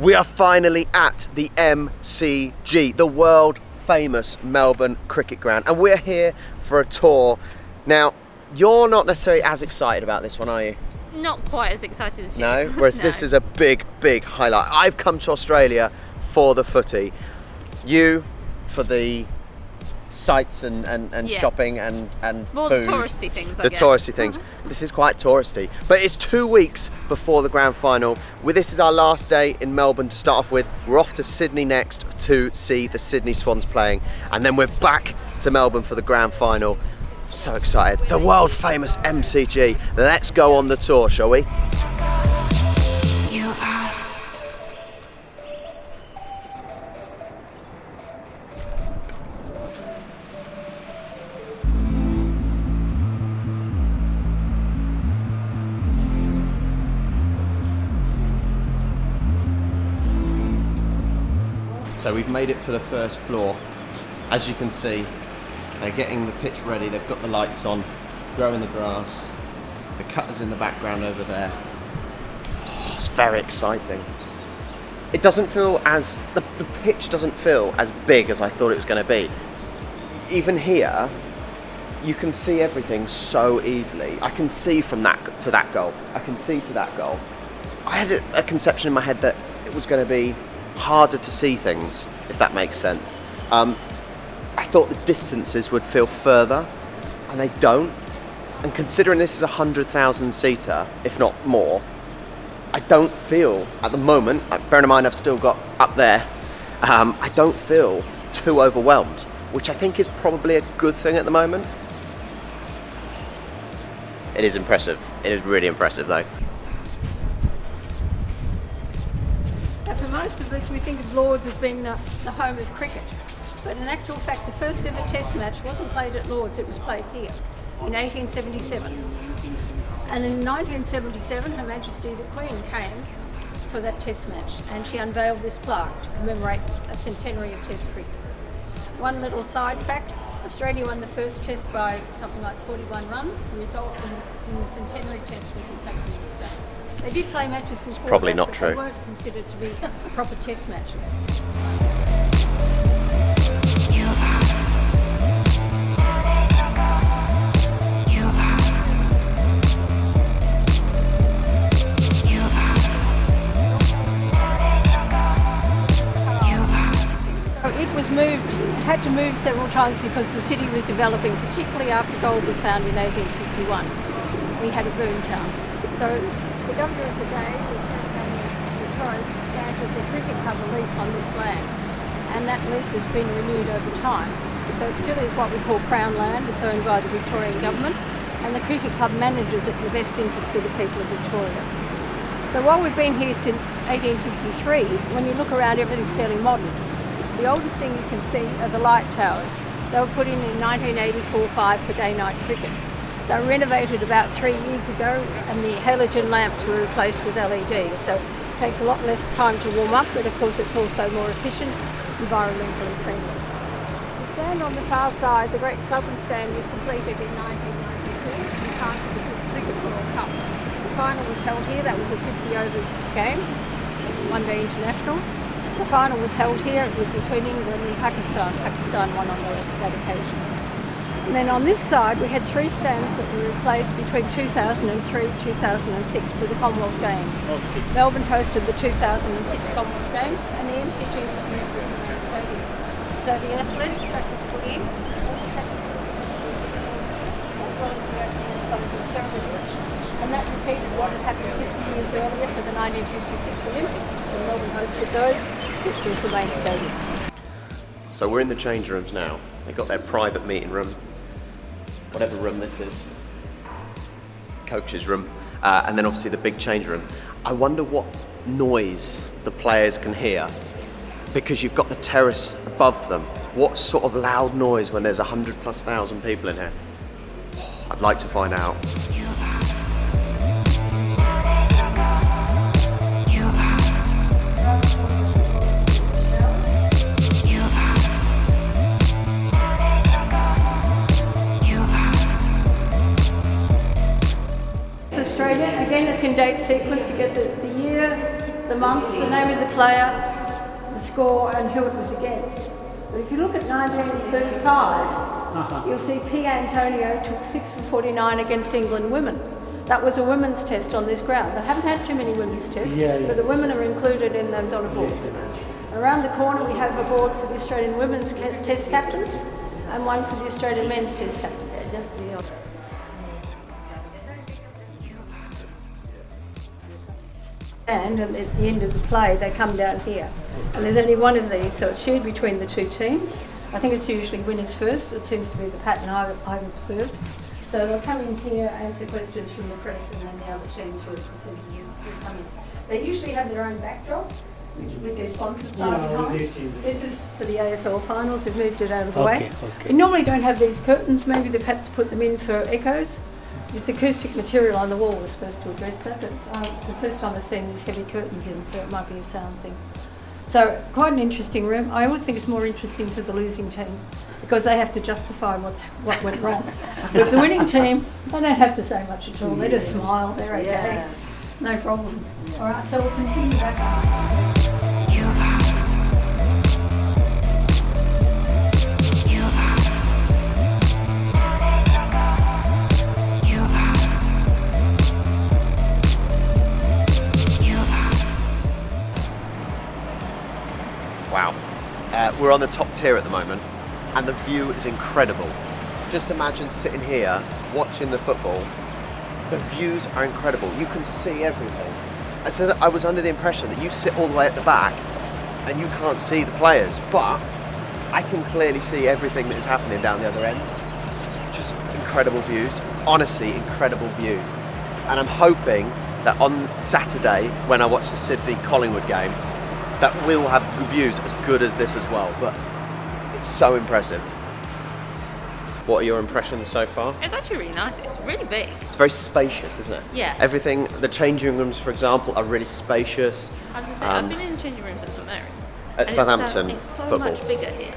We are finally at the MCG, the world famous Melbourne cricket ground, and we're here for a tour. Now, you're not necessarily as excited about this one, are you? Not quite as excited as you. No? Whereas this is a big, big highlight. I've come to Australia for the footy. You for the sights and shopping and more food. The touristy things, I guess. The touristy things. This is quite touristy. But it's 2 weeks before the grand final. This is our last day in Melbourne to start off with. We're off to Sydney next to see the Sydney Swans playing. And then we're back to Melbourne for the grand final. So excited. The world famous MCG. Let's go on the tour, shall we? So we've made it for the first floor. As you can see, they're getting the pitch ready. They've got the lights on, growing the grass. The cutter's in the background over there. Oh, it's very exciting. It doesn't feel as, the pitch doesn't feel as big as I thought it was going to be. Even here, you can see everything so easily. I can see from that to that goal. I can see to that goal. I had a conception in my head that it was going to be harder to see things, if that makes sense. I thought the distances would feel further, and they don't. And considering this is a 100,000 seater, if not more, I don't feel, at the moment, bearing in mind I've still got up there, I don't feel too overwhelmed, which I think is probably a good thing at the moment. It is impressive. It is really impressive, though. For most of us, we think of Lord's as being the home of cricket. But in actual fact, the first ever test match wasn't played at Lord's, it was played here in 1877. And in 1977, Her Majesty the Queen came for that test match, and she unveiled this plaque to commemorate a centenary of test cricket. One little side fact, Australia won the first test by something like 41 runs. The result in the centenary test was exactly the same. They did play matches before. It's probably not true. They weren't considered to be proper test matches. It was moved, had to move several times because the city was developing, particularly after gold was found in 1851. We had a boom town. So the governor of the day, Lieutenant Governor, granted the cricket club a lease on this land, and that lease has been renewed over time. So it still is what we call Crown land. It's owned by the Victorian government, and the cricket club manages it in the best interest of the people of Victoria. So while we've been here since 1853, when you look around, everything's fairly modern. The oldest thing you can see are the light towers. They were put in 1984-5 for day-night cricket. They were renovated about 3 years ago, and the halogen lamps were replaced with LEDs. So it takes a lot less time to warm up, but of course it's also more efficient, environmentally friendly. The stand on the far side, the Great Southern Stand, was completed in 1992 in time for the Cricket World Cup. The final was held here. That was a 50-over game, one-day internationals. The final was held here. It was between England and Pakistan. Pakistan won on that occasion. And then on this side, we had 3 stands that were replaced between 2003 and 2006 for the Commonwealth Games. Okay. Melbourne hosted the 2006 Commonwealth Games, and the MCG was used as the main stadium. So the athletics track was put in, as well as the opening and closing ceremonies. And that repeated what had happened 50 years earlier for the 1956 Olympics. When Melbourne hosted those, this was the main stadium. So we're in the change rooms now. They've got their private meeting room, whatever room this is, coach's room, and then obviously the big change room. I wonder what noise the players can hear, because you've got the terrace above them. What sort of loud noise when there's 100,000+ people in here? I'd like to find out. Australia, again it's in date sequence, you get the year, the month, the name of the player, the score and who it was against. But if you look at 1935, you'll see P. Antonio took 6 for 49 against England women. That was a women's test on this ground. They haven't had too many women's tests, but the women are included in those honour boards. Around the corner we have a board for the Australian women's test captains and one for the Australian men's test captains. And at the end of the play they come down here. And there's only one of these, so it's shared between the two teams. I think it's usually winners first. It seems to be the pattern I've observed. So they'll come in here, answer questions from the press, and then the other teams who are presenting news will come in. They usually have their own backdrop with their sponsors behind. This is for the AFL finals. They've moved it out of the way. We normally don't have these curtains. Maybe they've had to put them in for echoes. This acoustic material on the wall was supposed to address that, but it's the first time I've seen these heavy curtains in, so it might be a sound thing. So quite an interesting room. I always think it's more interesting for the losing team because they have to justify what went wrong. With the winning team, they don't have to say much at all. They just smile. They're okay. No problems. All right, so we'll continue back up. Wow. We're on the top tier at the moment and the view is incredible. Just imagine sitting here watching the football. The views are incredible. You can see everything. I was under the impression that you sit all the way at the back and you can't see the players, but I can clearly see everything that is happening down the other end. Just incredible views. Honestly, incredible views. And I'm hoping that on Saturday, when I watch the Sydney-Collingwood game, that we'll have views as good as this as well, but it's so impressive. What are your impressions so far? It's actually really nice. It's really big. It's very spacious, isn't it? Yeah. Everything, the changing rooms, for example, are really spacious. I was going to say, I've been in the changing rooms at St Mary's. At Southampton, it's so football. much bigger here.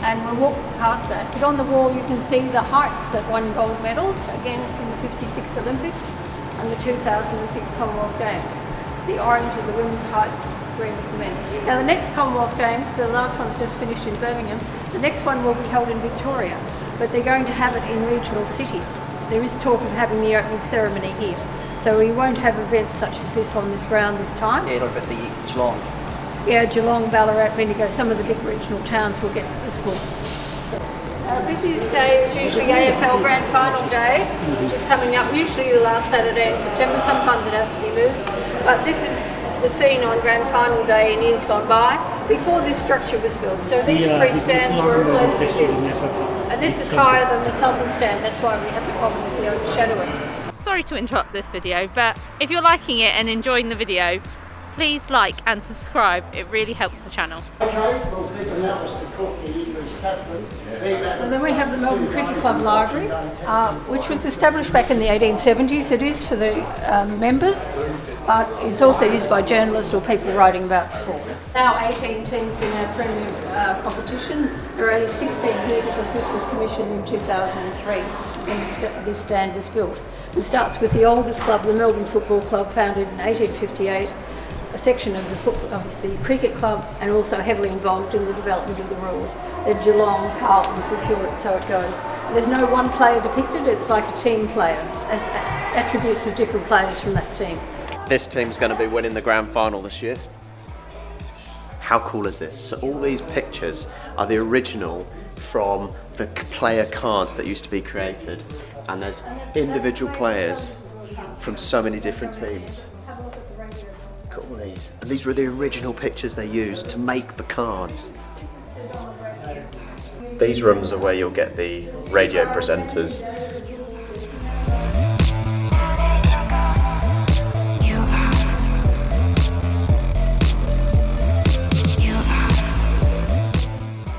And we'll walk past that. But on the wall you can see the heights that won gold medals, again in the 56 Olympics and the 2006 Commonwealth Games. The orange of the women's heights, green is the men's. Now the next Commonwealth Games, the last one's just finished in Birmingham, the next one will be held in Victoria, but they're going to have it in regional cities. There is talk of having the opening ceremony here. So we won't have events such as this on this ground this time. Yeah, like the Geelong. Yeah, Geelong, Ballarat, Bendigo, some of the big regional towns will get the sports. Our busiest day is usually AFL Grand Final Day, which is coming up usually the last Saturday in September. Sometimes it has to be moved. But this is the scene on Grand Final Day in years gone by, before this structure was built. So these three stands were replaced with this. And this is higher than the southern stand, that's why we have the problem with the overshadowing. Sorry to interrupt this video, but if you're liking it and enjoying the video, please like and subscribe. It really helps the channel. And then we have the Melbourne Cricket Club Library, which was established back in the 1870s. It is for the members, but it's also used by journalists or people writing about sport. Now 18 teams in our Premier competition. There are only 16 here because this was commissioned in 2003 when this stand was built. It starts with the oldest club, the Melbourne Football Club, founded in 1858. A section of the cricket club, and also heavily involved in the development of the rules. The Geelong, Carlton, Secure, so it goes. And there's no one player depicted, it's like a team player, as attributes of different players from that team. This team's going to be winning the grand final this year. How cool is this? So all these pictures are the original from the player cards that used to be created, and there's individual players from so many different teams. Look at all these. And these were the original pictures they used to make the cards. These rooms are where you'll get the radio presenters.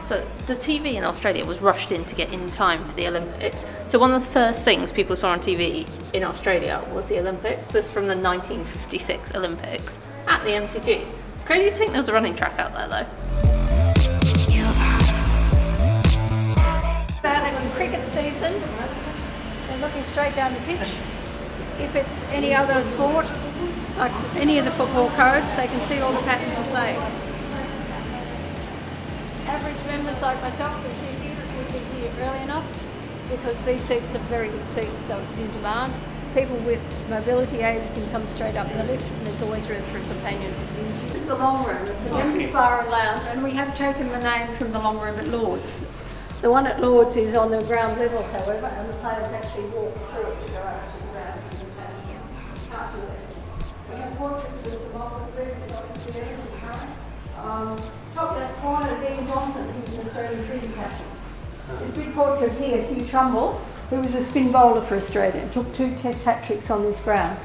So the TV in Australia was rushed in to get in time for the Olympics. So one of the first things people saw on TV in Australia was the Olympics. This is from the 1956 Olympics at the MCG. It's crazy to think there was a running track out there though. About it in cricket season, they're looking straight down the pitch. If it's any other sport, like any of the football codes, they can see all the patterns of play. Average members like myself can sit here if we get here early enough, because these seats are very good seats, so it's in demand. People with mobility aids can come straight up in the lift, and there's always room for a companion. This is the long room. It's a members bar and lounge, and we have taken the name from the long room at Lord's. The one at Lord's is on the ground level, however, and the players actually walk through it to go up to the ground. Can't do that. We have portraits of some of the previous officers there in current. Top left corner, Dean Johnson, who's an Australian cricket captain. This big portrait here, Hugh Trumbull, who was a spin bowler for Australia and took 2 Test hat-tricks on this ground.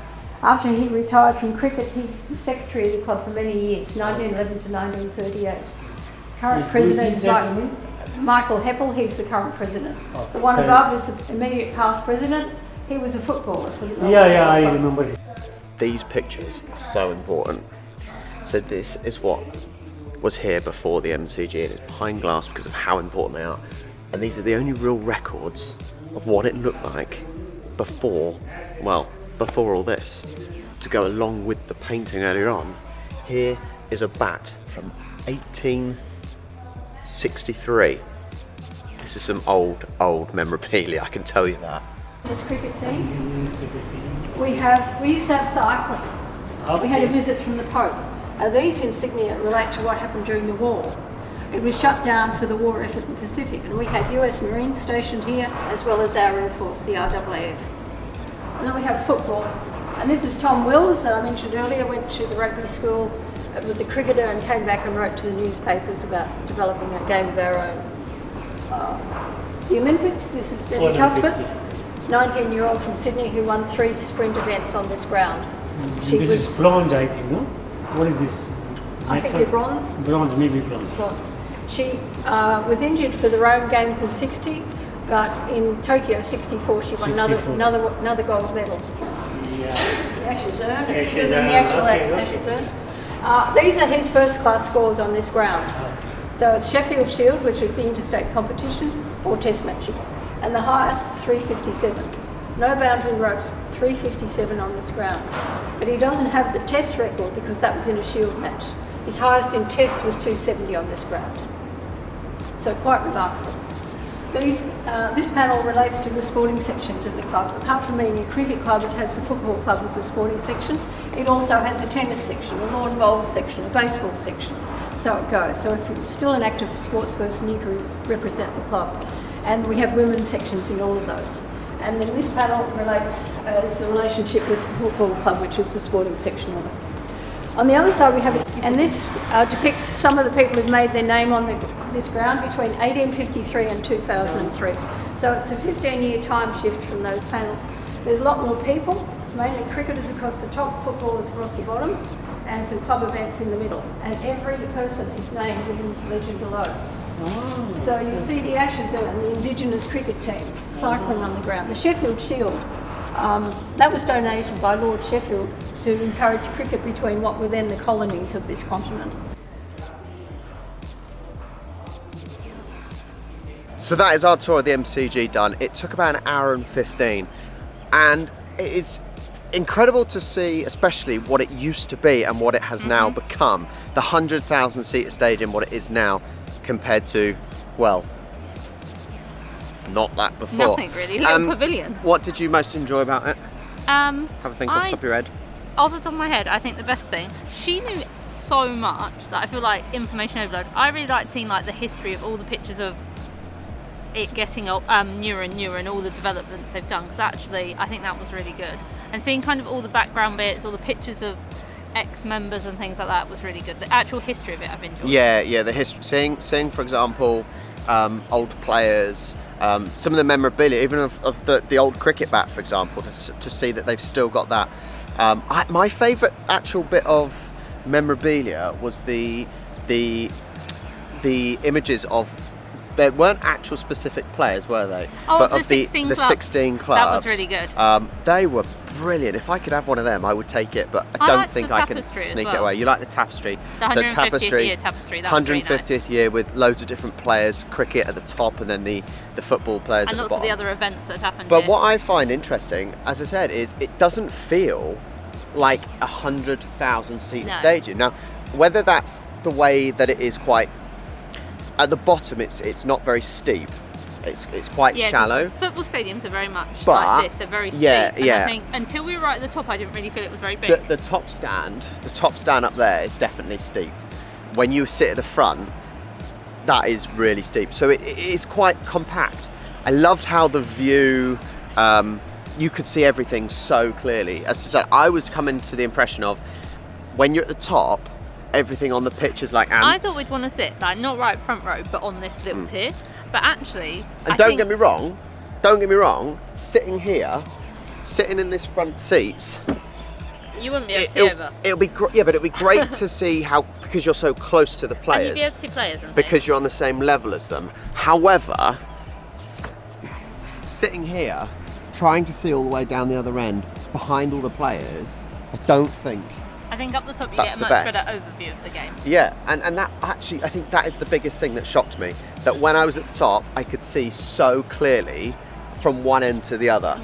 After he retired from cricket, he was secretary of the club for many years, 1911 to 1938. Current president is Michael Heppel, he's the current president. The one above is the immediate past president. He was a footballer for the I remember. These pictures are so important. So this is what was here before the MCG, and it's behind glass because of how important they are. And these are the only real records of what it looked like before all this. To go along with the painting earlier on, here is a bat from 1863. This is some old memorabilia, I can tell you that. This cricket team, we used to have cycling. We had a visit from the Pope. These insignia relate to what happened during the war. It was shut down for the war effort in the Pacific, and we had US Marines stationed here, as well as our Air Force, the RAAF. And then we have football. And this is Tom Wills, that I mentioned earlier, went to the rugby school, was a cricketer, and came back and wrote to the newspapers about developing a game of our own. The Olympics, this is Betty Cuthbert, 19-year-old from Sydney who won 3 sprint events on this ground. This is bronze, I think, no? What is this? I think it's bronze. Bronze, maybe bronze. Bronze. She was injured for the Rome Games in '60, but in Tokyo '64 she won another gold medal. Yeah. The Ashes urn, bigger than the actual Ashes urn. These are his first class scores on this ground. So it's Sheffield Shield, which is the interstate competition, 4 test matches, and the highest is 357. No boundary ropes, 357 on this ground. But he doesn't have the test record because that was in a Shield match. His highest in tests was 270 on this ground. So quite remarkable. This panel relates to the sporting sections of the club. Apart from being a cricket club, it has the football club as a sporting section. It also has a tennis section, a lawn bowls section, a baseball section. So it goes. So if you're still an active sports person, you can represent the club. And we have women's sections in all of those. And then this panel relates as the relationship with the football club, which is the sporting section of it. On the other side we have, and this depicts some of the people who've made their name on this ground between 1853 and 2003. So it's a 15-year time shift from those panels. There's a lot more people. It's mainly cricketers across the top, footballers across the bottom, and some club events in the middle. And every person is named within this legend below. Oh. So you'll see the Ashes and the Indigenous cricket team cycling on the ground. The Sheffield Shield, that was donated by Lord Sheffield to encourage cricket between what were then the colonies of this continent. So that is our tour of the MCG done. It took about an hour and 15, and it's incredible to see, especially what it used to be and what it has now become. The 100,000 seater stadium, what it is now, compared to, well, not that before. Nothing really, little pavilion. What did you most enjoy about it? Have a think off the top of your head. Off the top of my head, I think the best thing, she knew so much that I feel like information overload. I really liked seeing like the history of all the pictures of it getting newer and newer and all the developments they've done, because actually I think that was really good. And seeing kind of all the background bits, all the pictures of ex-members and things like that was really good. The actual history of it I've enjoyed. Yeah, the history. Seeing for example, old players, some of the memorabilia, even of the old cricket bat, for example, to see that they've still got that. My favourite actual bit of memorabilia was the images of. There weren't actual specific players, were they? Oh, but the of 16 clubs. 16 clubs. That was really good. They were brilliant. If I could have one of them, I would take it. But I don't think I can sneak it away. You like the tapestry? The 150th year tapestry. That was 150th really nice. year with loads of different players, cricket at the top, and then the football players and at the bottom. And lots of the other events that have happened. But here. what I find interesting, as I said, is it doesn't feel like 100,000 seat No. stadium. Now, whether that's the way that it is quite at the bottom, it's not very steep. It's quite Yeah, 'cause shallow. Football stadiums are very much But- like this. They're very steep. yeah, And yeah. I think until we were right at the top, I didn't really feel it was very big. The top stand up there is definitely steep. When you sit at the front, that is really steep. So it is quite compact. I loved how the view, you could see everything so clearly. As I said, I was coming to the impression of when you're at the top, everything on the pitch is like ants. I thought we'd want to sit, like, not right front row, but on this little tier. But actually, And don't get me wrong, sitting here, sitting in this front seats, you wouldn't be able to see over. it'll be yeah, but it'll be great to see how, because you're so close to the And players. you'd be able to see players and Because things. you're on the same level as them. However, sitting here, trying to see all the way down the other end, behind all the players, I don't think. I think up the top you That's get a the much best. better overview of the game. Yeah, and that actually, I think that is the biggest thing that shocked me. That when I was at the top, I could see so clearly from one end to the other.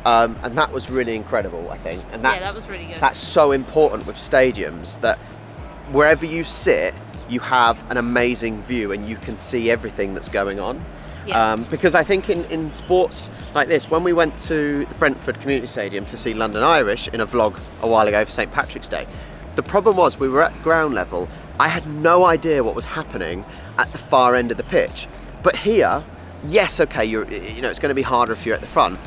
And that was really incredible, I think. And Yeah, that was really good. That's so important with stadiums, that wherever you sit, you have an amazing view and you can see everything that's going on. Yeah. Because I think in sports like this, when we went to the Brentford Community Stadium to see London Irish in a vlog a while ago for St Patrick's Day, the problem was we were at ground level. I had no idea what was happening at the far end of the pitch. But here, yes, okay, you know it's going to be harder if you're at the front,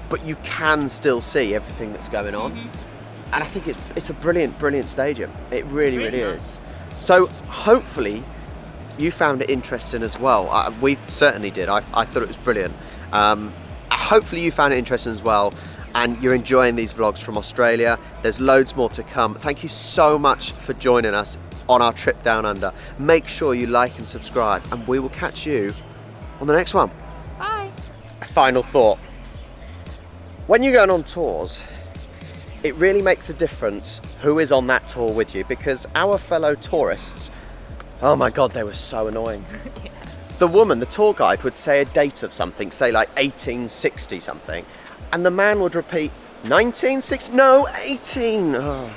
but you can still see everything that's going on. And I think it's a brilliant stadium. It really, Really really nice. is. So hopefully you found it interesting as well. We certainly did. I thought it was brilliant. Hopefully you found it interesting as well, and you're enjoying these vlogs from Australia. There's loads more to come. Thank you so much for joining us on our trip down under. Make sure you like and subscribe, and we will catch you on the next one. Bye. A final thought. When you're going on tours, it really makes a difference who is on that tour with you, because our fellow tourists, oh my God, they were so annoying. The woman, the tour guide, would say a date of something, say like 1860 something, and the man would repeat 1960, no, 18. Oh.